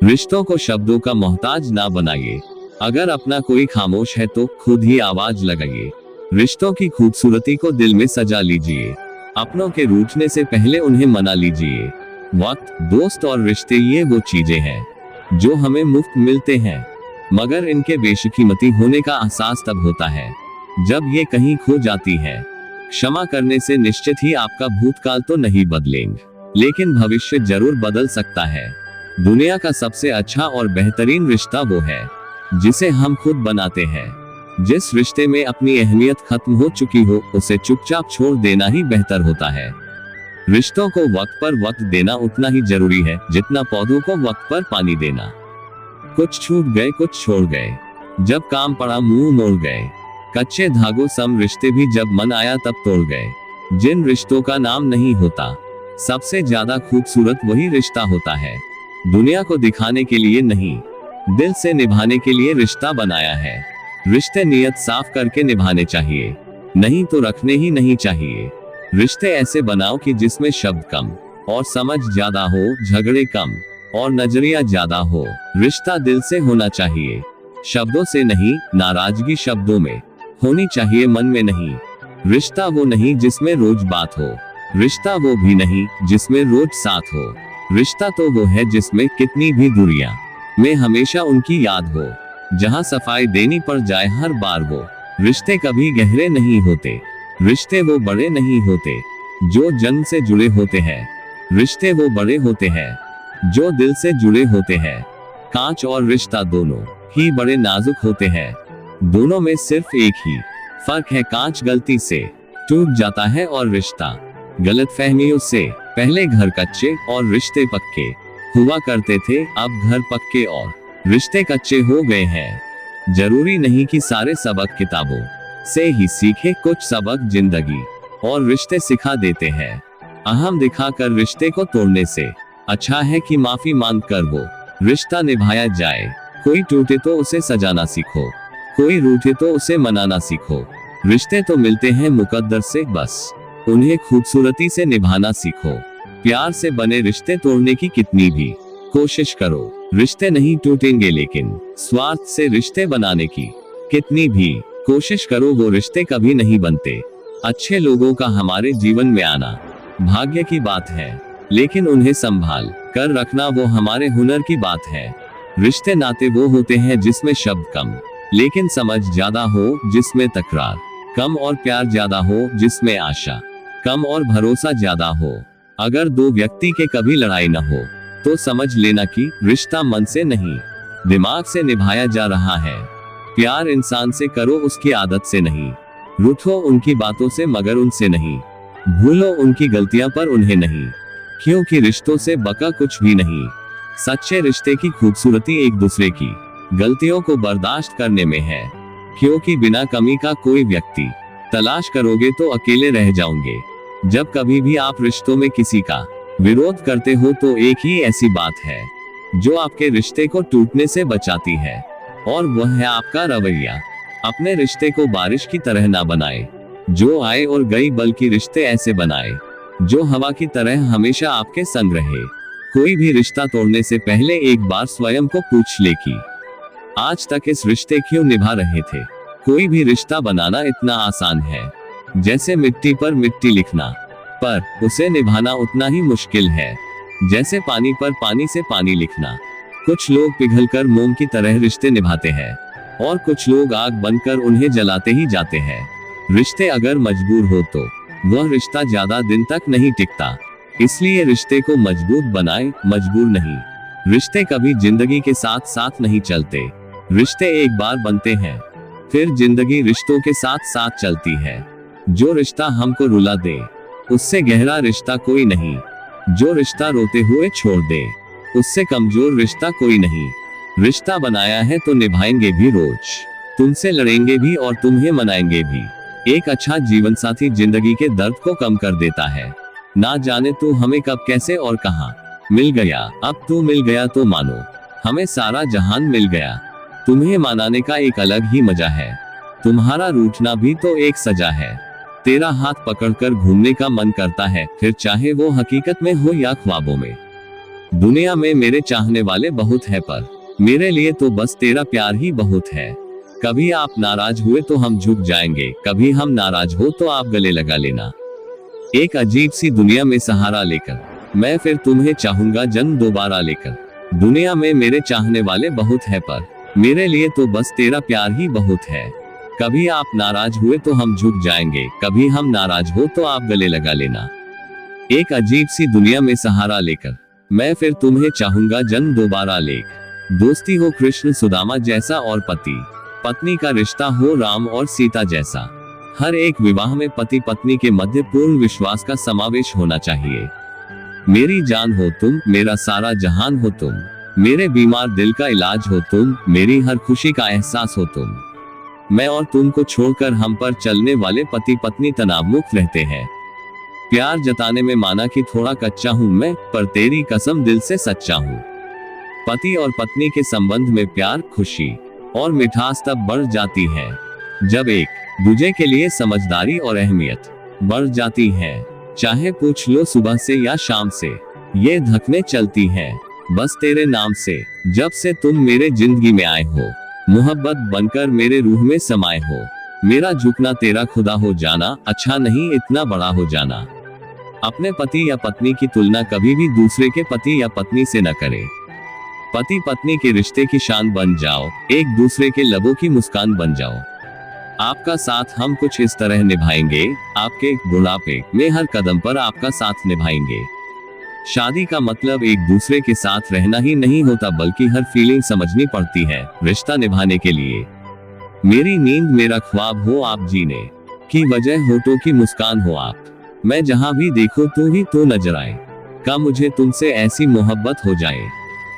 रिश्तों को शब्दों का मोहताज ना बनाइए। अगर अपना कोई खामोश है तो खुद ही आवाज लगाइए। रिश्तों की खूबसूरती को दिल में सजा लीजिए। अपनों के रूठने से पहले उन्हें मना लीजिए। वक्त, दोस्त और रिश्ते ये वो चीजें हैं जो हमें मुफ्त मिलते हैं, मगर इनके बेशकीमती होने का एहसास तब होता है जब ये कहीं खो जाती है। क्षमा करने से निश्चित ही आपका भूतकाल तो नहीं बदलेंगे, लेकिन भविष्य जरूर बदल सकता है। दुनिया का सबसे अच्छा और बेहतरीन रिश्ता वो है जिसे हम खुद बनाते हैं। जिस रिश्ते में अपनी अहमियत खत्म हो चुकी हो उसे चुपचाप छोड़ देना ही बेहतर होता है। रिश्तों को वक्त पर वक्त देना उतना ही जरूरी है जितना पौधों को वक्त पर पानी देना। कुछ छूट गए, कुछ छोड़ गए, जब काम पड़ा मुंह मोड़ गए। कच्चे धागों सम रिश्ते भी जब मन आया तब तोड़ गए। जिन रिश्तों का नाम नहीं होता, सबसे ज्यादा खूबसूरत वही रिश्ता होता है। दुनिया को दिखाने के लिए नहीं, दिल से निभाने के लिए रिश्ता बनाया है। रिश्ते नियत साफ करके निभाने चाहिए, नहीं तो रखने ही नहीं चाहिए। रिश्ते ऐसे बनाओ कि जिसमें शब्द कम और समझ ज्यादा हो, झगड़े कम और नजरिया ज्यादा हो। रिश्ता दिल से होना चाहिए, शब्दों से नहीं। नाराजगी शब्दों में होनी चाहिए, मन में नहीं। रिश्ता वो नहीं जिसमें रोज बात हो, रिश्ता वो भी नहीं जिसमें रोज साथ हो। रिश्ता तो वो है जिसमें कितनी भी दूरियां में हमेशा उनकी याद हो, जहां सफाई देनी पड़ जाए हर बार वो। रिश्ते कभी गहरे नहीं होते, रिश्ते वो बड़े नहीं होते जो जन्म से जुड़े होते हैं। रिश्ते वो बड़े होते हैं जो दिल से जुड़े होते हैं। कांच और रिश्ता दोनों ही बड़े नाजुक होते हैं, दोनों में सिर्फ एक ही फर्क है, कांच गलती से टूट जाता है और रिश्ता गलतफहमियों से। पहले घर कच्चे और रिश्ते पक्के हुआ करते थे, अब घर पक्के और रिश्ते कच्चे हो गए हैं। जरूरी नहीं कि सारे सबक किताबों से ही सीखे, कुछ सबक जिंदगी और रिश्ते सिखा देते हैं। अहम दिखाकर रिश्ते को तोड़ने से अच्छा है कि माफी मांग कर वो रिश्ता निभाया जाए। कोई टूटे तो उसे सजाना सीखो, कोई रूठे तो उसे मनाना सीखो। रिश्ते तो मिलते हैं मुकद्दर से, बस उन्हें खूबसूरती से निभाना सीखो। प्यार से बने रिश्ते तोड़ने की कितनी भी कोशिश करो, रिश्ते नहीं टूटेंगे, लेकिन स्वार्थ से रिश्ते बनाने की कितनी भी कोशिश करो, वो रिश्ते कभी नहीं बनते। अच्छे लोगों का हमारे जीवन में आना भाग्य की बात है, लेकिन उन्हें संभाल कर रखना वो हमारे हुनर की बात है। रिश्ते नाते वो होते हैं जिसमें शब्द कम लेकिन समझ ज्यादा हो, जिसमें तकरार कम और प्यार ज्यादा हो, जिसमें आशा कम और भरोसा ज्यादा हो। अगर दो व्यक्ति के कभी लड़ाई न हो तो समझ लेना कि रिश्ता मन से नहीं, दिमाग से निभाया जा रहा है। प्यार इंसान से करो, उसकी आदत से नहीं। रूठो उनकी बातों से मगर उनसे नहीं। भूलो उनकी गलतियां पर उन्हें नहीं, क्योंकि रिश्तों से बका कुछ भी नहीं। सच्चे रिश्ते की खूबसूरती एक दूसरे की गलतियों को बर्दाश्त करने में है, क्योंकि बिना कमी का कोई व्यक्ति तलाश करोगे तो अकेले रह जाओगे। जब कभी भी आप रिश्तों में किसी का विरोध करते हो तो एक ही ऐसी बात है जो आपके रिश्ते को टूटने से बचाती है, और वह है आपका रवैया। अपने रिश्ते को बारिश की तरह ना बनाए जो आए और गई, बल्कि रिश्ते ऐसे बनाए जो हवा की तरह हमेशा आपके संग रहे। कोई भी रिश्ता तोड़ने से पहले एक बार स्वयं को पूछ ले कि आज तक इस रिश्ते क्यों निभा रहे थे। कोई भी रिश्ता बनाना इतना आसान है जैसे मिट्टी पर मिट्टी लिखना, पर उसे निभाना उतना ही मुश्किल है जैसे पानी पर पानी से पानी लिखना। कुछ लोग पिघलकर मोम की तरह रिश्ते निभाते हैं और कुछ लोग आग बनकर उन्हें जलाते ही जाते हैं। रिश्ते अगर मजबूर हो तो वह रिश्ता ज्यादा दिन तक नहीं टिकता, इसलिए रिश्ते को मजबूत बनाए, मजबूर नहीं। रिश्ते कभी जिंदगी के साथ साथ नहीं चलते, रिश्ते एक बार बनते हैं फिर जिंदगी रिश्तों के साथ साथ चलती है। जो रिश्ता हमको रुला दे उससे गहरा रिश्ता कोई नहीं, जो रिश्ता रोते हुए छोड़ दे उससे कमजोर रिश्ता कोई नहीं। रिश्ता बनाया है तो निभाएंगे भी रोज, तुमसे लड़ेंगे भी और तुम्हें मनाएंगे भी। एक अच्छा जीवन साथी जिंदगी के दर्द को कम कर देता है। ना जाने तू हमें कब कैसे और कहां मिल गया, अब तू मिल गया तो मानो हमें सारा जहान मिल गया। तुम्हें मनाने का एक अलग ही मजा है, तुम्हारा रूठना भी तो एक सजा है। तेरा हाथ पकड़कर घूमने का मन करता है, फिर चाहे वो हकीकत में हो या ख्वाबों में। दुनिया में मेरे चाहने वाले बहुत है, पर मेरे लिए तो बस तेरा प्यार ही बहुत है। कभी आप नाराज हुए तो हम झुक जाएंगे, कभी हम नाराज हो तो आप गले लगा लेना। एक अजीब सी दुनिया में सहारा लेकर मैं फिर तुम्हें चाहूंगा जन्म दोबारा लेकर। दुनिया में मेरे चाहने वाले बहुत है, पर मेरे लिए तो बस तेरा प्यार ही बहुत है। कभी आप नाराज हुए तो हम झुक जाएंगे, कभी हम नाराज हो तो आप गले लगा लेना। एक अजीब सी दुनिया में सहारा लेकर मैं फिर तुम्हें चाहूंगा जन्म दोबारा लेक। दोस्ती हो कृष्ण सुदामा जैसा और पति पत्नी का रिश्ता हो राम और सीता जैसा। हर एक विवाह में पति पत्नी के मध्य पूर्ण विश्वास का समावेश होना चाहिए। मेरी जान हो तुम, मेरा सारा जहान हो तुम, मेरे बीमार दिल का इलाज हो तुम, मेरी हर खुशी का एहसास हो तुम। मैं और तुम को छोड़कर हम पर चलने वाले पति पत्नी तनाव मुक्त रहते हैं। प्यार जताने में माना कि थोड़ा कच्चा हूं मैं, पर तेरी कसम दिल से सच्चा हूं। पति और पत्नी के संबंध में प्यार, खुशी और मिठास तब बढ़ जाती है जब एक दूजे के लिए समझदारी और अहमियत बढ़ जाती है। चाहे पूछ लो सुबह से या शाम से, ये धकने चलती हैं बस तेरे नाम से। जब से तुम मेरे जिंदगी में आए हो, मोहब्बत बनकर मेरे रूह में समाये हो। मेरा झुकना तेरा खुदा हो जाना, अच्छा नहीं इतना बड़ा हो जाना। अपने पति या पत्नी की तुलना कभी भी दूसरे के पति या पत्नी से न करें। पति पत्नी के रिश्ते की शान बन जाओ, एक दूसरे के लबों की मुस्कान बन जाओ। आपका साथ हम कुछ इस तरह निभाएंगे, आपके बुढ़ापे में हर कदम पर आपका साथ निभाएंगे। शादी का मतलब एक दूसरे के साथ रहना ही नहीं होता, बल्कि हर फीलिंग समझनी पड़ती है रिश्ता निभाने के लिए। मेरी नींद मेरा ख्वाब हो आप, जीने की वजह होठों की मुस्कान हो आप। मैं जहां भी देखूं तू ही तो नजर आए, का मुझे तुमसे ऐसी मोहब्बत हो जाए।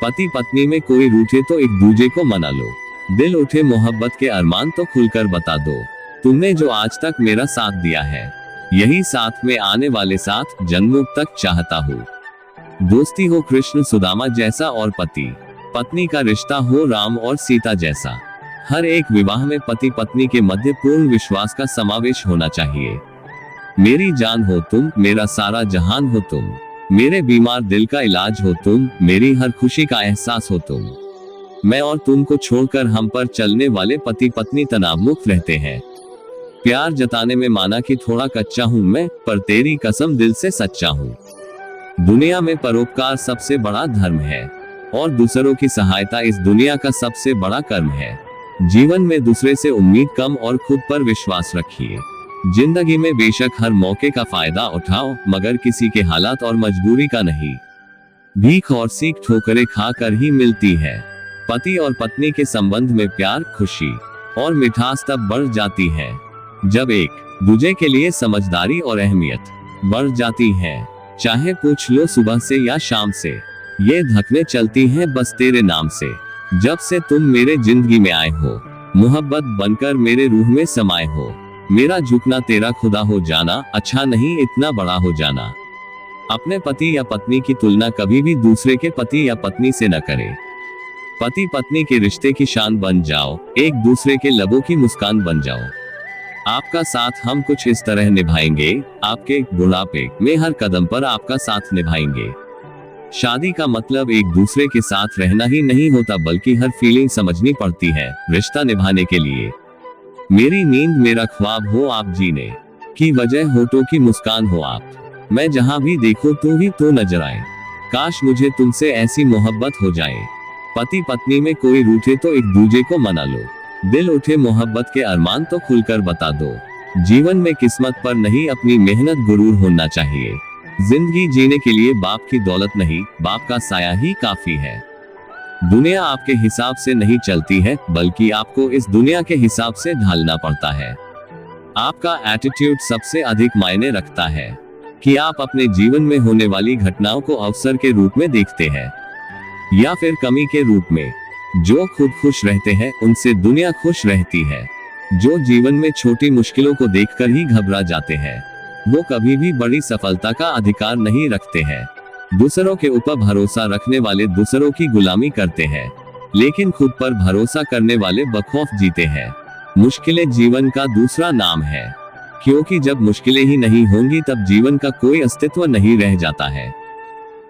पति पत्नी में कोई रूठे तो एक दूजे को मना लो, दिल उठे मोहब्बत के अरमान तो खुलकर बता दो। तुमने जो आज तक मेरा साथ दिया है, यही साथ में आने वाले साथ जन्मों तक चाहता हूँ। दोस्ती हो कृष्ण सुदामा जैसा और पति पत्नी का रिश्ता हो राम और सीता जैसा। हर एक विवाह में पति पत्नी के मध्य पूर्ण विश्वास का समावेश होना चाहिए। मेरी जान हो तुम, मेरा सारा जहान हो तुम, मेरे बीमार दिल का इलाज हो तुम, मेरी हर खुशी का एहसास हो तुम। मैं और तुम को छोड़कर हम पर चलने वाले पति पत्नी तनाव मुक्त रहते हैं। प्यार जताने में माना कि थोड़ा कच्चा हूं मैं, पर तेरी कसम दिल से सच्चा हूं। दुनिया में परोपकार सबसे बड़ा धर्म है और दूसरों की सहायता इस दुनिया का सबसे बड़ा कर्म है। जीवन में दूसरे से उम्मीद कम और खुद पर विश्वास रखिए। जिंदगी में बेशक हर मौके का फायदा उठाओ, मगर किसी के हालात और मजबूरी का नहीं। भीख और सीख ठोकरें खाकर ही मिलती है। पति और पत्नी के संबंध में प्यार, खुशी और मिठास तब बढ़ जाती है जब एक दूजे के लिए समझदारी और अहमियत बढ़ जाती है। चाहे पूछ लो सुबह से या शाम से, ये धकने चलती हैं बस तेरे नाम से। जब से तुम मेरे जिंदगी में आए हो, मोहब्बत बनकर मेरे रूह में समाये हो। मेरा झुकना तेरा खुदा हो जाना, अच्छा नहीं इतना बड़ा हो जाना। अपने पति या पत्नी की तुलना कभी भी दूसरे के पति या पत्नी से न करें। पति पत्नी के रिश्ते की शान बन जाओ, एक दूसरे के लबों की मुस्कान बन जाओ। आपका साथ हम कुछ इस तरह निभाएंगे, आपके बुढ़ापे में हर कदम पर आपका साथ निभाएंगे। शादी का मतलब एक दूसरे के साथ रहना ही नहीं होता, बल्कि हर फीलिंग समझनी पड़ती है रिश्ता निभाने के लिए। मेरी नींद मेरा ख्वाब हो आप, जीने की वजह होठों की मुस्कान हो आप। मैं जहां भी देखूं तू ही तो नजर आए, काश मुझे तुमसे ऐसी मोहब्बत हो जाए। पति पत्नी में कोई रूठे तो एक दूजे को मना लो, दिल उठे मोहब्बत के अरमान तो खुलकर बता दो। जीवन में किस्मत पर नहीं अपनी मेहनत गुरूर होना चाहिए। जिंदगी जीने के लिए बाप की दौलत नहीं, बाप का साया ही काफी है। दुनिया आपके हिसाब से नहीं चलती है, बल्कि आपको इस दुनिया के हिसाब से ढालना पड़ता है। आपका एटीट्यूड सबसे अधिक मायने रखता है कि आप अपने जीवन में होने वाली घटनाओं को अवसर के रूप में देखते हैं या फिर कमी के रूप में। जो खुद खुश रहते हैं उनसे दुनिया खुश रहती है। जो जीवन में छोटी मुश्किलों को देखकर ही घबरा जाते हैं, वो कभी भी बड़ी सफलता का अधिकार नहीं रखते हैं। दूसरों के ऊपर भरोसा रखने वाले दूसरों की गुलामी करते हैं, लेकिन खुद पर भरोसा करने वाले बखौफ जीते हैं। मुश्किलें जीवन का दूसरा नाम है, क्योंकि जब मुश्किलें ही नहीं होंगी तब जीवन का कोई अस्तित्व नहीं रह जाता है।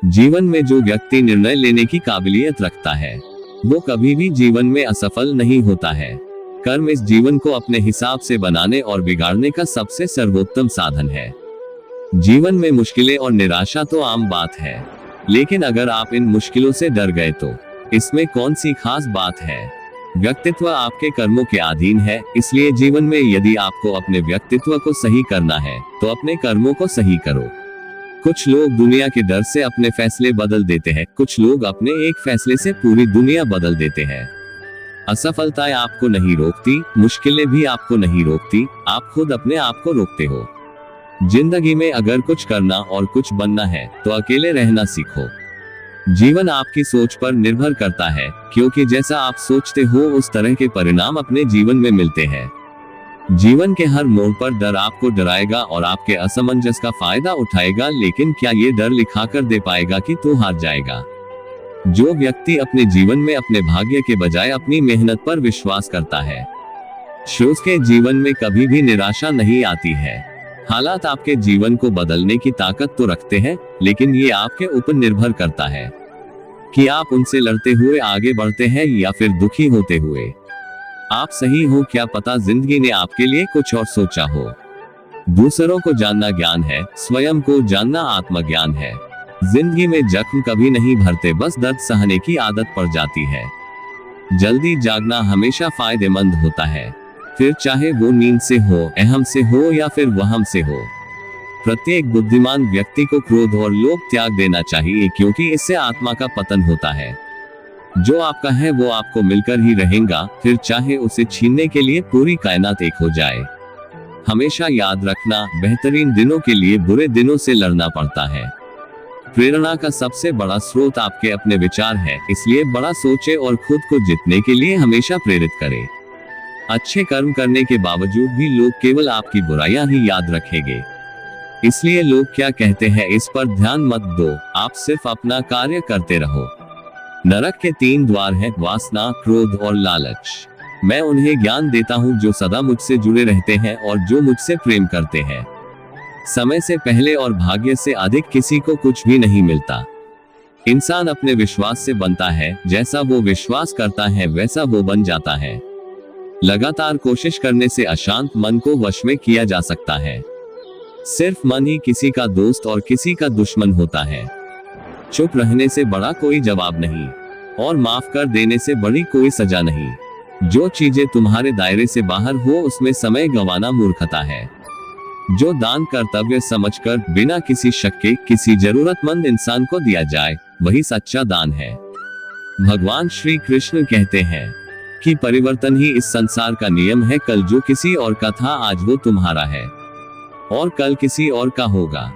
जीवन में जो व्यक्ति निर्णय लेने की काबिलियत रखता है वो कभी भी जीवन में असफल नहीं होता है। कर्म इस जीवन को अपने हिसाब से बनाने और बिगाड़ने का सबसे सर्वोत्तम साधन है। जीवन में मुश्किलें और निराशा तो आम बात है, लेकिन अगर आप इन मुश्किलों से डर गए तो इसमें कौन सी खास बात है। व्यक्तित्व आपके कर्मों के अधीन है, इसलिए जीवन में यदि आपको अपने व्यक्तित्व को सही करना है तो अपने कर्मों को सही करो। कुछ लोग दुनिया के डर से अपने फैसले बदल देते हैं, कुछ लोग अपने एक फैसले से पूरी दुनिया बदल देते हैं। असफलताएं आपको नहीं रोकती, मुश्किलें भी आपको नहीं रोकती, आप खुद अपने आप को रोकते हो। जिंदगी में अगर कुछ करना और कुछ बनना है तो अकेले रहना सीखो। जीवन आपकी सोच पर निर्भर करता है, क्योंकि जैसा आप सोचते हो उस तरह के परिणाम अपने जीवन में मिलते हैं। जीवन के हर मोड़ पर डर आपको डराएगा और आपके असमंजस का फायदा उठाएगा, लेकिन क्या ये डर लिखाकर दे पाएगा कि तू हार जाएगा। जो व्यक्ति अपने जीवन में अपने भाग्य के बजाय अपनी मेहनत पर विश्वास करता है, उसके जीवन में कभी भी निराशा नहीं आती है। हालात आपके जीवन को बदलने की ताकत तो रखते हैं, लेकिन ये आपके ऊपर निर्भर करता है कि आप उनसे लड़ते हुए आगे बढ़ते हैं या फिर दुखी होते हुए। आप सही हो, क्या पता जिंदगी ने आपके लिए कुछ और सोचा हो। दूसरों को जानना ज्ञान है, स्वयं को जानना आत्मज्ञान है। जिंदगी में जख्म कभी नहीं भरते, बस दर्द सहने की आदत पड़ जाती है। जल्दी जागना हमेशा फायदेमंद होता है, फिर चाहे वो नींद से हो, अहम से हो या फिर वहम से हो। प्रत्येक बुद्धिमान व्यक्ति को क्रोध और लोभ त्याग देना चाहिए, क्योंकि इससे आत्मा का पतन होता है। जो आपका है वो आपको मिलकर ही रहेगा, फिर चाहे उसे छीनने के लिए पूरी कायनात एक हो जाए। हमेशा याद रखना, बेहतरीन दिनों के लिए बुरे दिनों से लड़ना पड़ता है। प्रेरणा का सबसे बड़ा स्रोत आपके अपने विचार है, इसलिए बड़ा सोचे और खुद को जीतने के लिए हमेशा प्रेरित करें। अच्छे कर्म करने के बावजूद भी लोग केवल आपकी बुराइयां ही याद रखेंगे, इसलिए लोग क्या कहते हैं इस पर ध्यान मत दो, आप सिर्फ अपना कार्य करते रहो। नरक के 3 द्वार हैं, वासना, क्रोध और लालच। मैं उन्हें ज्ञान देता हूँ जो सदा मुझसे जुड़े रहते हैं और जो मुझसे प्रेम करते हैं। समय से पहले और भाग्य से अधिक किसी को कुछ भी नहीं मिलता। इंसान अपने विश्वास से बनता है, जैसा वो विश्वास करता है वैसा वो बन जाता है। लगातार कोशिश करने से अशांत मन को वश में किया जा सकता है। सिर्फ मन ही किसी का दोस्त और किसी का दुश्मन होता है। चुप रहने से बड़ा कोई जवाब नहीं, और माफ कर देने से बड़ी कोई सजा नहीं। जो चीजें तुम्हारे दायरे से बाहर हो उसमें समय गंवाना मूर्खता है। जो दान कर्तव्य समझकर बिना किसी शक के किसी जरूरतमंद इंसान को दिया जाए वही सच्चा दान है। भगवान श्री कृष्ण कहते हैं कि परिवर्तन ही इस संसार का नियम है। कल जो किसी और का था आज वो तुम्हारा है और कल किसी और का होगा।